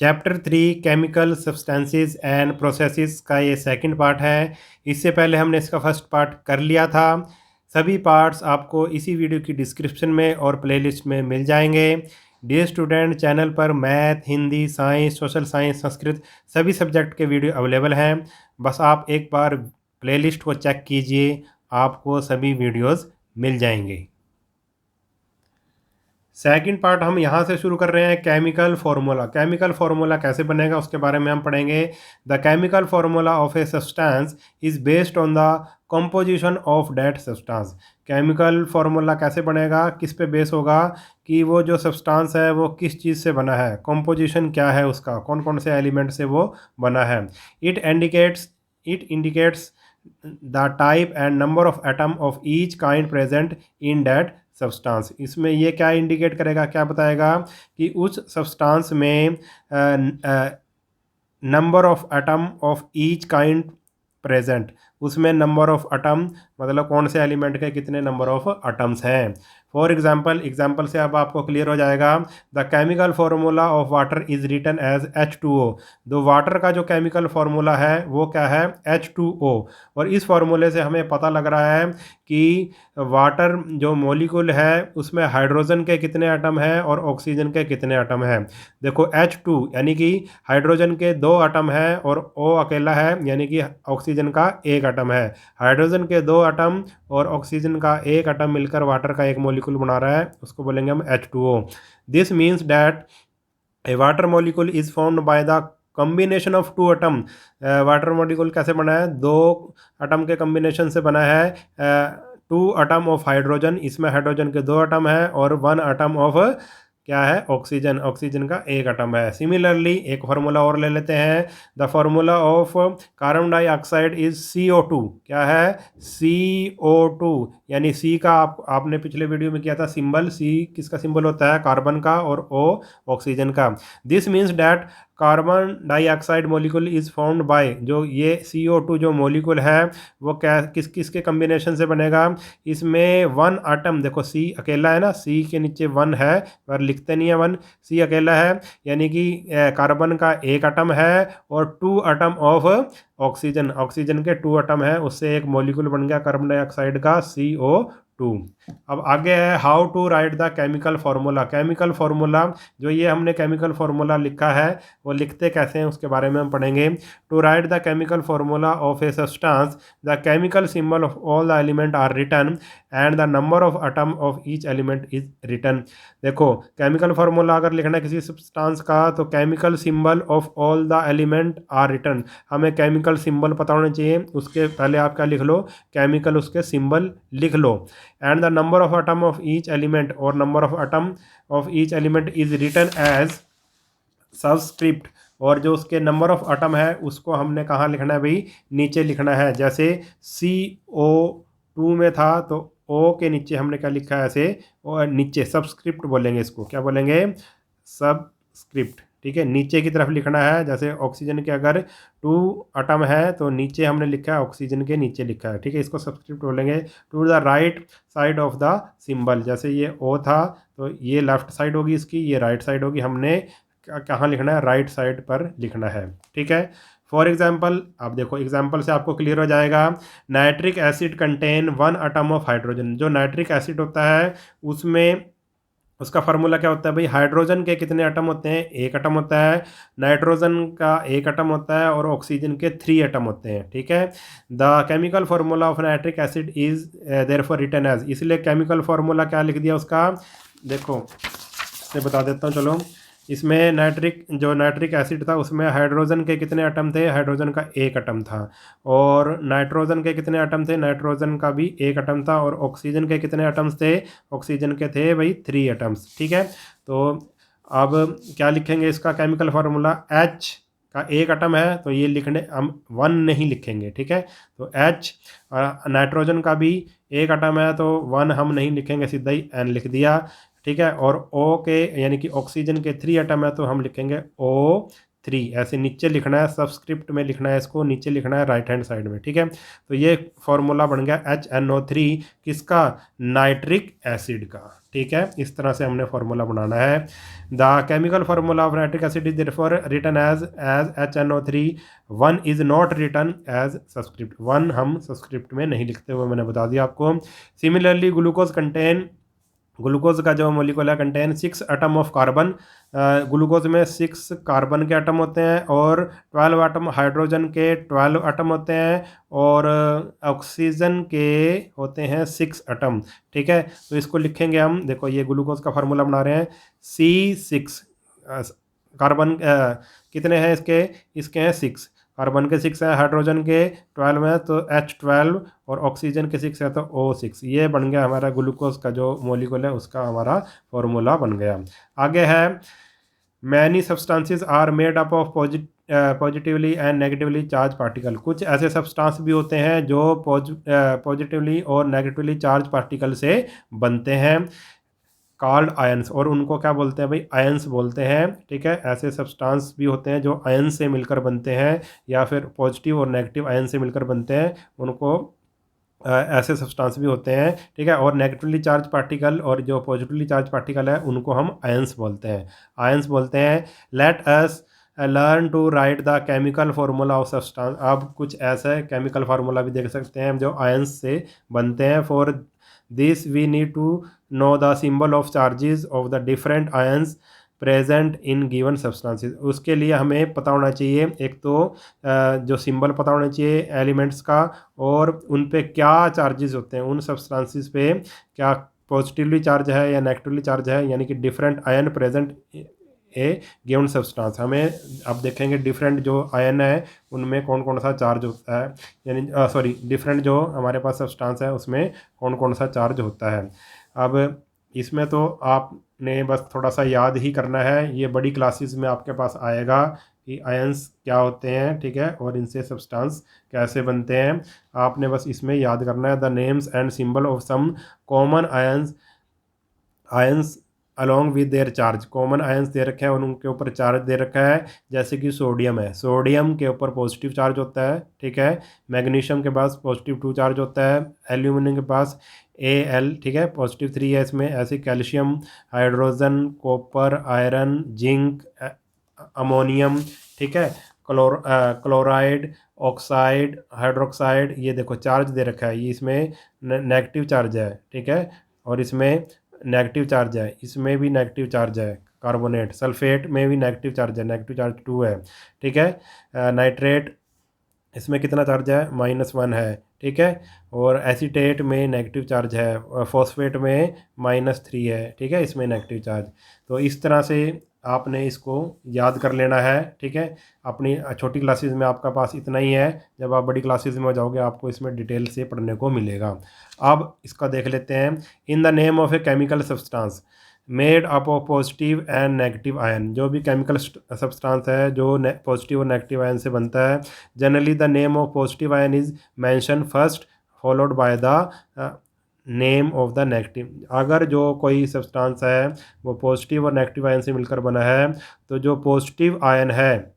Chapter 3 chemical substances and processes का ये second part है। इससे पहले हमने इसका फर्स्ट पार्ट कर लिया था। सभी पार्ट्स आपको इसी वीडियो की डिस्क्रिप्शन में और प्लेलिस्ट में मिल जाएंगे। डियर स्टूडेंट, चैनल पर math, Hindi, science, social science, Sanskrit सभी सब्जेक्ट के वीडियो अवेलेबल हैं। बस आप एक बार प्लेलिस्ट को चेक कीजिए, आपको सभी वीडियोस मिल जाएंगे। सेकंड पार्ट हम यहाँ से शुरू कर रहे हैं। Chemical formula. केमिकल फार्मूला कैसे बनेगा उसके बारे में हम पढ़ेंगे। The chemical formula of a substance is based on the composition of that substance. Chemical formula कैसे बनेगा, किस पे बेस होगा कि वो जो सब्सटेंस है वो किस चीज़ से बना है, कंपोजिशन क्या है उसका, कौन कौन से एलिमेंट से वो बना है। It indicates the type and number of atom of each kind present in that substance. इसमें ये क्या इंडिकेट करेगा, क्या बताएगा कि उस सब्सटेंस में number of atom of each kind present, उसमें नंबर ऑफ एटम मतलब कौन से एलिमेंट के कितने नंबर ऑफ एटम्स हैं। फॉर एग्जाम्पल से अब आपको क्लियर हो जाएगा। The chemical formula of water is written as H2O। तो वाटर का जो केमिकल फार्मूला है वो क्या है, H2O। और इस फार्मूले से हमें पता लग रहा है कि वाटर जो मॉलिक्यूल है उसमें हाइड्रोजन के कितने एटम हैं और ऑक्सीजन के कितने एटम हैं। देखो H2 यानी कि हाइड्रोजन के 2 एटम हैं और O अकेला है यानी कि ऑक्सीजन का 1 एटम है। हाइड्रोजन के 2 एटम और ऑक्सीजन का 1 एटम मिलकर वाटर का एक मॉलिक्यूल बना रहा है, उसको बोलेंगे हम H2O। This means that A water molecule is formed by the combination of 2 atom. Water molecule कैसे बना है, 2 एटम के कॉम्बिनेशन से बना है। 2 एटम ऑफ हाइड्रोजन, इसमें हाइड्रोजन के 2 एटम है और 1 एटम ऑफ क्या है, ऑक्सीजन, ऑक्सीजन का 1 एटम है। सिमिलरली एक फार्मूला और ले लेते हैं। The formula of carbon dioxide is CO2। क्या है, CO2 यानी C का आपने पिछले वीडियो में किया था सिंबल। C किसका सिंबल होता है, कार्बन का, और O ऑक्सीजन का। This means that carbon dioxide molecule is formed by, जो ये CO2 जो मॉलिक्यूल है वो क्या किस के कम्बिनेशन से बनेगा। इसमें 1 एटम, देखो C अकेला है ना, C के नीचे 1 है पर लिखते नहीं है 1, C अकेला है यानी कि कार्बन का 1 एटम है और 2 एटम ऑफ ऑक्सीजन, ऑक्सीजन के 2 एटम है, उससे एक मॉलिक्यूल बन गया कार्बन डाइऑक्साइड का CO2। अब आगे है how to write the chemical formula. Chemical formula जो ये हमने केमिकल फार्मूला लिखा है वो लिखते कैसे हैं उसके बारे में हम पढ़ेंगे। To write the chemical formula of a substance the chemical symbol of all the element are written and the number of atom of each element is written. देखो केमिकल फार्मूला अगर लिखना है किसी सब्सटेंस का तो chemical symbol of all the element are written, हमें chemical symbol पता होना चाहिए। उसके पहले आप क्या लिख लो, केमिकल उसके सिंबल लिख लो। And the number of atom of each element, और number of atom of each element is written as subscript. और जो उसके नंबर ऑफ एटम है उसको हमने कहाँ लिखना है भाई, नीचे लिखना है। जैसे CO2 में था तो O के नीचे हमने क्या लिखा है ऐसे, और नीचे सबस्क्रिप्ट बोलेंगे इसको, क्या बोलेंगे, सबस्क्रिप्ट। ठीक है, नीचे की तरफ लिखना है। जैसे ऑक्सीजन के अगर 2 एटम है तो नीचे हमने लिखा है, ऑक्सीजन के नीचे लिखा है। ठीक है, इसको सबस्क्रिप्ट बोलेंगे। To the right side of the symbol, जैसे ये O था तो ये लेफ्ट साइड होगी इसकी, ये राइट साइड होगी, हमने कहाँ लिखना है, राइट साइड पर लिखना है। ठीक है, फॉर एग्जाम्पल आप देखो, एग्जाम्पल से आपको क्लियर हो जाएगा। Nitric acid contain 1 atom of hydrogen. जो नाइट्रिक एसिड होता है उसमें उसका फार्मूला क्या होता है भाई, हाइड्रोजन के कितने एटम होते हैं, 1 एटम होता है, नाइट्रोजन का 1 एटम होता है और ऑक्सीजन के 3 एटम होते हैं। ठीक है, the chemical formula of nitric acid is therefore written as, इसलिए केमिकल फार्मूला क्या लिख दिया उसका, देखो मैं बता देता हूँ चलो। इसमें नाइट्रिक एसिड था उसमें हाइड्रोजन के कितने एटम थे, हाइड्रोजन का 1 एटम था, और नाइट्रोजन के कितने एटम थे, नाइट्रोजन का भी 1 एटम था, और ऑक्सीजन के कितने एटम्स थे, ऑक्सीजन के थे भाई 3 एटम्स। ठीक है, तो अब क्या लिखेंगे इसका केमिकल फार्मूला, H का 1 एटम है तो ये लिखने हम 1 नहीं लिखेंगे। ठीक है, तो H, नाइट्रोजन का भी 1 एटम है तो 1 हम नहीं लिखेंगे, सीधा ही N लिख दिया। ठीक है, और O के यानी कि ऑक्सीजन के 3 एटम है तो हम लिखेंगे O3। ऐसे नीचे लिखना है, सबस्क्रिप्ट में लिखना है, इसको नीचे लिखना है राइट हैंड साइड में। ठीक है, तो ये फॉर्मूला बन गया HNO3 किसका, नाइट्रिक एसिड का। ठीक है, इस तरह से हमने फार्मूला बनाना है। The chemical formula of nitric acid is therefore written as HNO3। 1 is not written as subscript, 1 हम सबस्क्रिप्ट में नहीं लिखते हुए, मैंने बता दिया आपको। सिमिलरली ग्लूकोज कंटेन, ग्लूकोज का जो molecular contain 6 atom of carbon, glucose में 6 कार्बन के एटम होते हैं और 12 एटम हाइड्रोजन के 12 एटम होते हैं और ऑक्सीजन के होते हैं 6 एटम। ठीक है, तो इसको लिखेंगे हम, देखो ये ग्लूकोज का फार्मूला बना रहे हैं, C6 कार्बन कितने हैं इसके, इसके हैं 6, कार्बन के 6 हैं, हाइड्रोजन के 12 हैं तो H12 और ऑक्सीजन के 6 है तो O6। ये बन गया हमारा ग्लूकोज का जो मोलिकुल है उसका हमारा फॉर्मूला बन गया। आगे है many substances are made up of positively and negatively charge particle. कुछ ऐसे सब्सटेंस भी होते हैं जो पॉजिटिवली और नेगेटिवली चार्ज पार्टिकल से बनते हैं, कॉल्ड आयंस, और उनको क्या बोलते हैं भाई, आयंस बोलते हैं। ठीक है, ऐसे सब्सटेंस भी होते हैं जो आयन से मिलकर बनते हैं या फिर पॉजिटिव और नेगेटिव आयन से मिलकर बनते हैं, उनको ऐसे सब्सटेंस भी होते हैं। ठीक है, और नेगेटिवली चार्ज पार्टिकल और जो पॉजिटिवली चार्ज पार्टिकल है उनको हम आयंस बोलते हैं, आयंस बोलते हैं। Let us learn to write the chemical formula of substance. अब कुछ ऐसा केमिकल फार्मूला भी देख सकते हैं जो आयंस से बनते हैं। For this we need to know the symbol of charges of the different ions present in given substances. उसके लिए हमें पता होना चाहिए एक तो जो सिंबल पता होना चाहिए एलिमेंट्स का, और उन पे क्या चार्जेस होते हैं, उन सब्सटेंसेस पे क्या पॉजिटिवली चार्ज है या नेगेटिवली चार्ज है, यानी कि डिफरेंट आयन प्रेजेंट ए गिवन सब्सटेंस। हमें अब देखेंगे डिफरेंट जो आयन है उनमें कौन कौन सा चार्ज होता है, यानी सॉरी डिफरेंट जो हमारे पास सब्सटेंस है उसमें कौन कौन सा चार्ज होता है। अब इसमें तो आपने बस थोड़ा सा याद ही करना है, ये बड़ी क्लासेस में आपके पास आएगा कि आयंस क्या होते हैं। ठीक है, और इनसे सब्सटेंस कैसे बनते हैं, आपने बस इसमें याद करना है। The names and symbol of some common ions, ions along with their charge, common ions दे रखे हैं और उनके ऊपर चार्ज दे रखा है। जैसे कि सोडियम है, सोडियम के ऊपर पॉजिटिव चार्ज होता है। ठीक है, मैग्नीशियम के पास +2 चार्ज होता है, एल्यूमिनियम के पास Al, ठीक है, +3 है इसमें। ऐसे calcium, hydrogen, copper, iron, zinc, ammonium, ठीक है, क्लोराइड, ऑक्साइड, हाइड्रोक्साइड, ये देखो चार्ज दे रखा है, ये इसमें नेगेटिव चार्ज है। ठीक है, और इसमें नेगेटिव चार्ज है, इसमें भी नेगेटिव चार्ज है। कार्बोनेट, सल्फेट में भी नेगेटिव चार्ज है, नेगेटिव चार्ज 2 है। ठीक है, नाइट्रेट, इसमें कितना चार्ज है, -1 है। ठीक है, और एसीटेट में नेगेटिव चार्ज है, फॉस्फेट में -3 है। ठीक है, इसमें नेगेटिव चार्ज। तो इस तरह से आपने इसको याद कर लेना है। ठीक है, अपनी छोटी क्लासेस में आपका पास इतना ही है, जब आप बड़ी क्लासेस में जाओगे आपको इसमें डिटेल से पढ़ने को मिलेगा। अब इसका देख लेते हैं। In the name of a chemical substance made up of positive and negative ion, जो भी केमिकल सब्सटेंस है जो पॉजिटिव और नेगेटिव आयन से बनता है, generally the name of positive ion is mention first followed by the name of the negative. अगर जो कोई सब्सटेंस है वो पॉजिटिव और नेगेटिव आयन से मिलकर बना है, तो जो पॉजिटिव आयन है,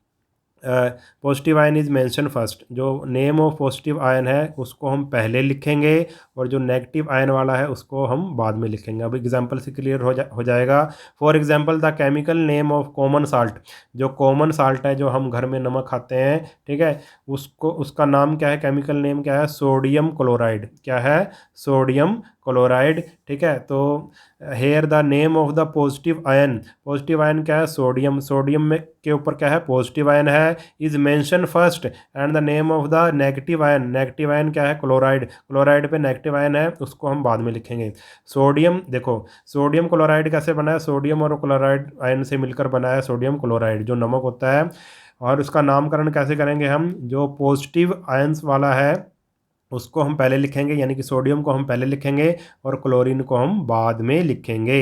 positive ion is mention first, जो नेम ऑफ पॉजिटिव आयन है उसको हम पहले लिखेंगे और जो नेगेटिव आयन वाला है उसको हम बाद में लिखेंगे। अब एग्जांपल से क्लियर हो जाएगा। For example the chemical name of common salt, जो कॉमन साल्ट है जो हम घर में नमक खाते हैं, ठीक है, उसको उसका नाम क्या है, केमिकल नेम क्या है, सोडियम क्लोराइड। क्या है, सोडियम क्लोराइड। ठीक है, तो here the name of the positive ion, positive ion क्या है, सोडियम, सोडियम में के ऊपर क्या है, पॉजिटिव आयन है, is mention first, and the name of the negative ion, negative ion क्या है, क्लोराइड, क्लोराइड पे नेगेटिव आयन है उसको हम बाद में लिखेंगे। सोडियम, देखो सोडियम क्लोराइड कैसे बना है, सोडियम और क्लोराइड आयन से मिलकर बना है सोडियम क्लोराइड जो नमक होता है। और उसका नामकरण कैसे करेंगे हम, जो पॉजिटिव आयंस वाला है उसको हम पहले लिखेंगे, यानी कि सोडियम को हम पहले लिखेंगे और क्लोरीन को हम बाद में लिखेंगे।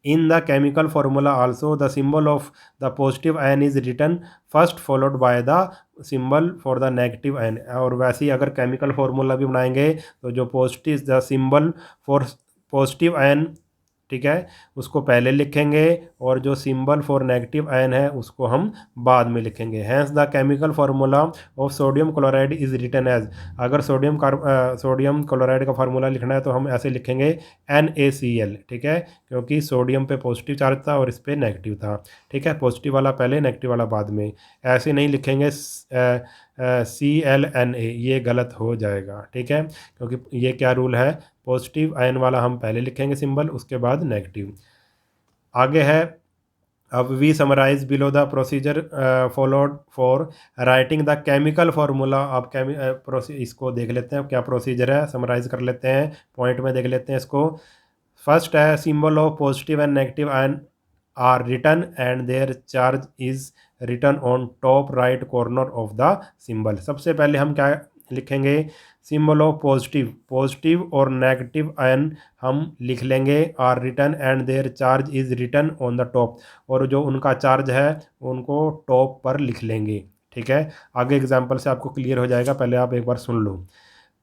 In the chemical formula also the symbol of the positive ion is written first followed by the symbol for the negative ion. और वैसे ही अगर केमिकल फार्मूला भी बनाएंगे तो जो positive the symbol for positive ion ठीक है, उसको पहले लिखेंगे और जो सिंबल फॉर नेगेटिव आयन है उसको हम बाद में लिखेंगे। Hence the chemical formula of sodium chloride is written as, अगर सोडियम क्लोराइड का फार्मूला लिखना है तो हम ऐसे लिखेंगे NaCl, ठीक है, क्योंकि सोडियम पे पॉजिटिव चार्ज था और इस पे नेगेटिव था, ठीक है, पॉजिटिव वाला पहले नेगेटिव वाला बाद में। ऐसे नहीं लिखेंगे ClNa, ये गलत हो जाएगा, ठीक है, क्योंकि ये क्या रूल है, पॉजिटिव आयन वाला हम पहले लिखेंगे सिंबल, उसके बाद नेगेटिव। आगे है, अब we summarise below the procedure followed for writing the chemical formula. अब इसको देख लेते हैं क्या प्रोसीजर है, समराइज कर लेते हैं, पॉइंट में देख लेते हैं इसको। फर्स्ट है, symbol of positive and negative ion are written and their charge is written on top right corner of the symbol. सबसे पहले हम क्या लिखेंगे, सिंबल ऑफ पॉजिटिव और नेगेटिव आयन हम लिख लेंगे, are written and their charge is written on the top, और जो उनका चार्ज है उनको टॉप पर लिख लेंगे, ठीक है। आगे एग्जांपल से आपको क्लियर हो जाएगा, पहले आप एक बार सुन लो।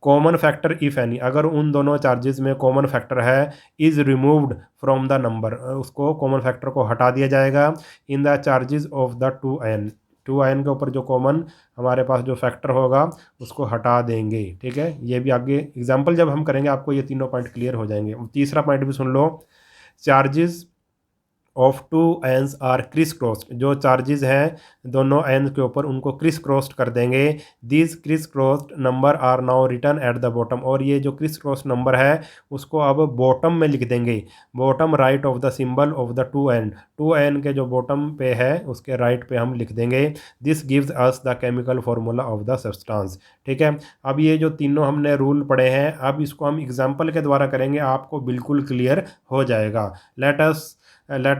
कॉमन फैक्टर इफ़ एनी, अगर उन दोनों चार्जेस में कॉमन फैक्टर है, is removed from the number, उसको कॉमन फैक्टर को हटा दिया जाएगा, इन the charges of the two ion के ऊपर जो कॉमन हमारे पास जो फैक्टर होगा उसको हटा देंगे, ठीक है। ये भी आगे एग्जाम्पल जब हम करेंगे आपको ये तीनों पॉइंट क्लियर हो जाएंगे। तीसरा पॉइंट भी सुन लो, charges of two ions are criss crossed, जो चार्जेस हैं दोनों आयंस के ऊपर उनको क्रिस क्रॉस्ड कर देंगे। This crisscrossed number are now written at the bottom, और ये जो क्रिस क्रॉस्ड नंबर है उसको अब बॉटम में लिख देंगे, bottom right of the symbol of the two ion के जो बॉटम पे है उसके राइट पे हम लिख देंगे। This gives us the chemical formula of the substance, ठीक है। अब ये जो तीनों हमने रूल पढ़े हैं, अब इसको हम एग्जाम्पल के द्वारा करेंगे, आपको बिल्कुल क्लियर हो जाएगा। Let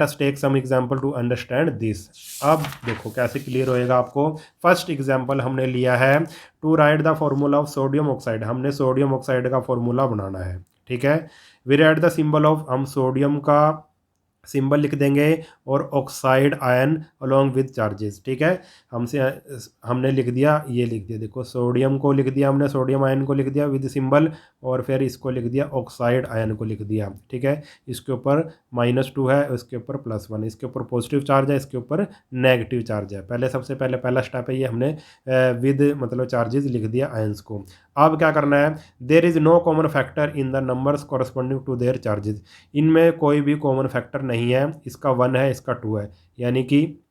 us take some example to understand this. अब देखो कैसे क्लियर होएगा आपको। फर्स्ट एग्जांपल हमने लिया है, to write the formula of sodium oxide, हमने सोडियम ऑक्साइड का फॉर्मूला बनाना है, ठीक है। We write the symbol of, हम सोडियम का सिंबल लिख देंगे और oxide ion along with charges, ठीक है। हमने लिख दिया, ये लिख दिया, देखो सोडियम को लिख दिया हमने, सोडियम आयन को लिख दिया विद सिंबल, और फिर इसको लिख दिया ऑक्साइड आयन को लिख दिया, ठीक है। इसके ऊपर -2 है, इसके ऊपर +1, इसके ऊपर पॉजिटिव चार्ज है, इसके ऊपर नेगेटिव चार्ज है। सबसे पहले पहला स्टेप है ये, हमने विद मतलब चार्जेस लिख दिया आयंस को। अब क्या करना है, there is no common factor in the numbers corresponding to their charges, इनमें कोई भी कॉमन फैक्टर नहीं है, इसका 1 है, इसका 2 है, यानी कि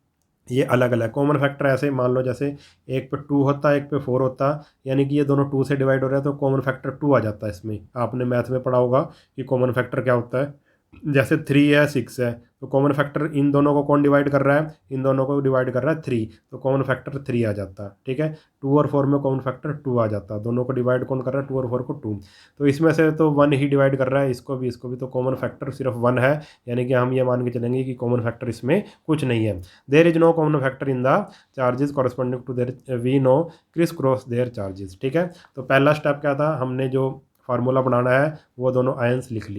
ये अलग अलग कॉमन फैक्टर। ऐसे मान लो जैसे एक पे 2 होता है, एक पे 4 होता, यानी कि ये दोनों 2 से डिवाइड हो रहे हैं तो कॉमन फैक्टर 2 आ जाता है इसमें। आपने मैथ में पढ़ा होगा कि कॉमन फैक्टर क्या होता है, जैसे 3 है 6 है, तो कॉमन फैक्टर इन दोनों को कौन डिवाइड कर रहा है, इन दोनों को डिवाइड कर रहा है 3, तो कॉमन फैक्टर 3 आ जाता है, ठीक है। 2 और 4 में कॉमन फैक्टर 2 आ जाता है, दोनों को डिवाइड कौन कर रहा है, 2 और 4 को 2, तो इसमें से तो 1 ही डिवाइड कर रहा है, इसको भी इसको भी, तो कॉमन फैक्टर सिर्फ 1 है, यानी कि हम ये मान के चलेंगे कि कॉमन फैक्टर इसमें कुछ नहीं है। There is no common factor in the charges corresponding to their, we no crisscross their charges, ठीक है। तो पहला स्टेप क्या था, हमने जो फार्मूला बनाना है वो दोनों आयंस लिख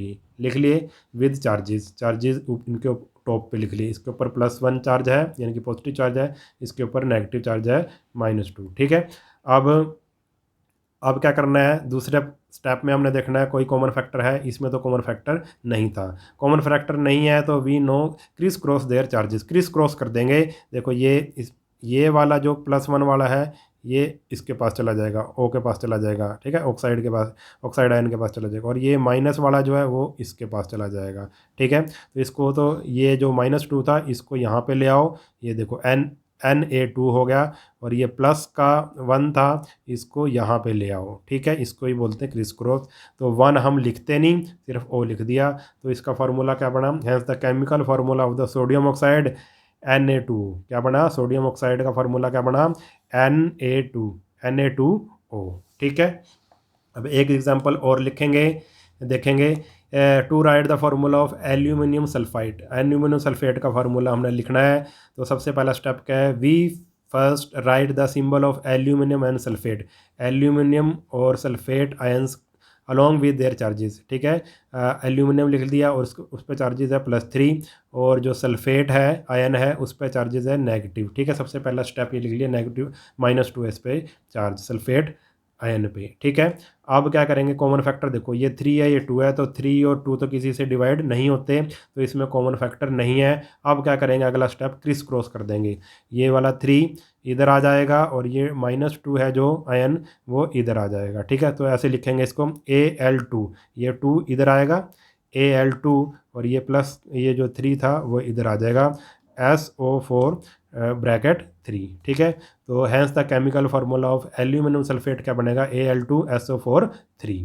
लिए विद चार्जेस इनके टॉप पे लिख लिए, इसके ऊपर +1 चार्ज है यानी कि पॉजिटिव चार्ज है, इसके ऊपर नेगेटिव चार्ज है -2, ठीक है। अब क्या करना है, दूसरे स्टेप में हमने देखना है कोई कॉमन फैक्टर है, इसमें तो कॉमन फैक्टर नहीं था, कॉमन फैक्टर नहीं है तो we no crisscross their charges, crisscross कर देंगे। देखो ये वाला जो +1 वाला है ये इसके पास चला जाएगा, ओ के पास चला जाएगा, ठीक है, ऑक्साइड के पास, ऑक्साइड आयन के पास चला जाएगा, और ये माइनस वाला जो है वो इसके पास चला जाएगा, ठीक है। तो इसको, तो ये जो -2 था इसको यहाँ पे ले आओ, ये देखो Na2 हो गया, और ये प्लस का 1 था इसको यहाँ पे ले आओ, ठीक है, इसको ही बोलते हैं क्रिस क्रॉस। तो 1 हम लिखते नहीं, सिर्फ ओ लिख दिया, तो इसका फार्मूला क्या बना, hence the chemical formula of the sodium oxide Na2, क्या बना, सोडियम ऑक्साइड का फार्मूला क्या बना, Na2O, ठीक है। अब एक एग्जांपल और लिखेंगे, देखेंगे, to write the formula of aluminium sulphate का फार्मूला हमने लिखना है। तो सबसे पहला स्टेप क्या है, we first write the symbol of aluminium and sulphate, aluminium और sulphate ions along with their charges, ठीक है। एल्यूमिनियम लिख दिया और उस पर चार्जेस है +3, और जो सल्फेट है आयन है उस पर चार्जेस है नेगेटिव, ठीक है। सबसे पहला स्टेप ये लिख लिया, नेगेटिव -2 इस पे चार्ज सल्फेट आयन पे, ठीक है। अब क्या करेंगे, कॉमन फैक्टर देखो ये 3 है, ये 2 है, तो 3 और 2 तो किसी से डिवाइड नहीं होते, तो इसमें कॉमन फैक्टर नहीं है। अब क्या करेंगे, अगला स्टेप क्रिस क्रॉस कर देंगे, ये वाला 3 इधर आ जाएगा और ये -2 है जो आयन वो इधर आ जाएगा, ठीक है। तो ऐसे लिखेंगे इसको Al2, ये 2 इधर आएगा Al2, और ये प्लस ये जो 3 था वो इधर आ जाएगा SO4 ब्रैकेट 3, ठीक है। तो hence the chemical formula of aluminium sulphate क्या बनेगा, Al2SO4 3,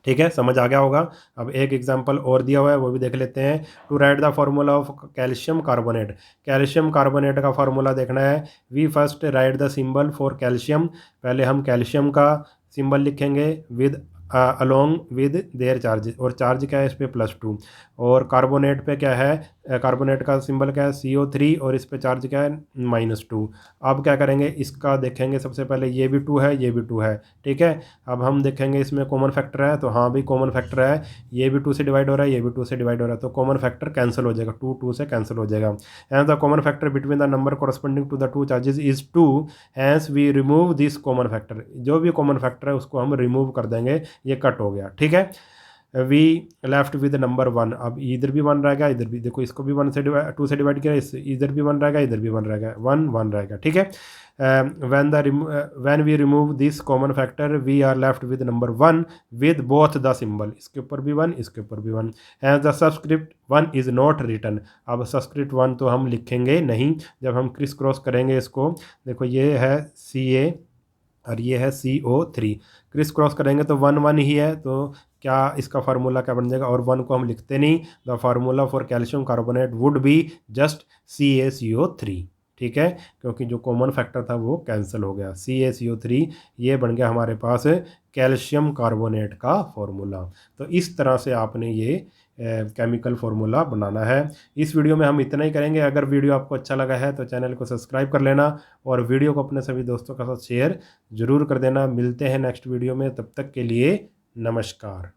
ठीक है, समझ आ गया होगा। अब एक एग्जांपल और दिया हुआ है वो भी देख लेते हैं। To write the formula of calcium carbonate, calcium carbonate का फार्मूला देखना है। We first write the symbol for calcium, पहले हम कैल्शियम का सिंबल लिखेंगे with along with their charge, और चार्ज क्या है इस पर +2, और कार्बोनेट पे क्या है, कार्बोनेट का सिंबल क्या है CO3, और इस पे चार्ज क्या है -2। अब क्या करेंगे, इसका देखेंगे सबसे पहले, ये भी 2 है, ये भी 2 है, ठीक है। अब हम देखेंगे इसमें कॉमन फैक्टर है, तो हाँ भी कॉमन फैक्टर है, ये भी 2 से डिवाइड हो रहा है, ये भी 2 से डिवाइड हो रहा है, तो कॉमन फैक्टर कैंसिल हो जाएगा, 2 से कैंसिल हो जाएगा। And the common factor between the number corresponding to the 2 charges is 2, hence we remove this common factor, जो भी कॉमन फैक्टर है उसको हम रिमूव कर देंगे, ये कट हो गया, ठीक है। वी लेफ्ट विद नंबर 1, अब इधर भी 1 रहेगा, इधर भी देखो, इसको भी 2 से डिवाइड किया, इस इधर भी 1 रहेगा, इधर भी 1 रहेगा, 1 रहेगा, ठीक है। When we remove this common factor we are left with number 1 with both the symbol, इसके ऊपर भी 1, इसके ऊपर भी 1, as the subscript 1 is not written, अब सबस्क्रिप्ट 1 तो हम लिखेंगे नहीं, जब हम क्रिस क्रॉस करेंगे इसको, देखो ये है Ca और ये है CO3, क्रिस क्रॉस करेंगे तो 1 1 ही है, तो क्या इसका फार्मूला क्या बन जाएगा, और 1 को हम लिखते नहीं, the formula for calcium carbonate would be just CaCO3, ठीक है, क्योंकि जो कॉमन फैक्टर था वो कैंसिल हो गया, CaCO3 ये बन गया हमारे पास कैल्शियम कार्बोनेट का फार्मूला। तो इस तरह से आपने ये केमिकल फार्मूला बनाना है। इस वीडियो में हम इतना ही करेंगे। अगर वीडियो आपको अच्छा लगा है तो चैनल को सब्सक्राइब कर लेना, और वीडियो को अपने सभी दोस्तों के साथ शेयर ज़रूर कर देना। मिलते हैं नेक्स्ट वीडियो में, तब तक के लिए नमस्कार।